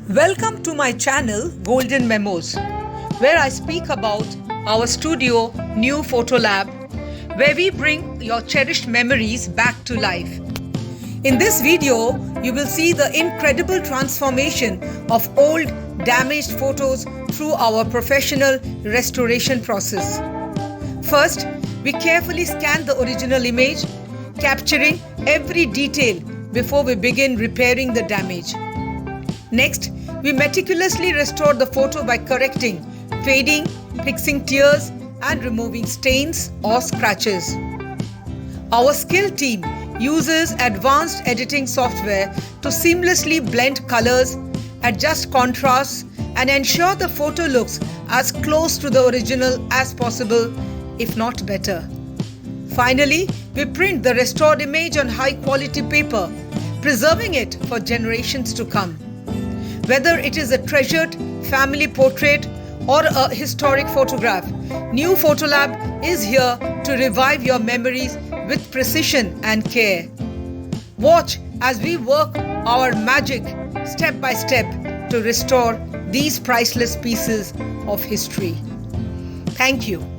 Welcome to my channel Golden Memos, where I speak about our studio new Fotolab, where we bring your cherished memories back to life. In this video, you will see the incredible transformation of old damaged photos through our professional restoration process. First, we carefully scan the original image, capturing every detail before we begin repairing the damage. Next, we meticulously restore the photo by correcting fading, fixing tears, and removing stains or scratches. Our skilled team uses advanced editing software to seamlessly blend colors, adjust contrasts, and ensure the photo looks as close to the original as possible, if not better. Finally, we print the restored image on high-quality paper, preserving it for generations to come. Whether it is a treasured family portrait or a historic photograph, new Fotolab is here to revive your memories with precision and care. Watch as we work our magic step by step to restore these priceless pieces of history. Thank you.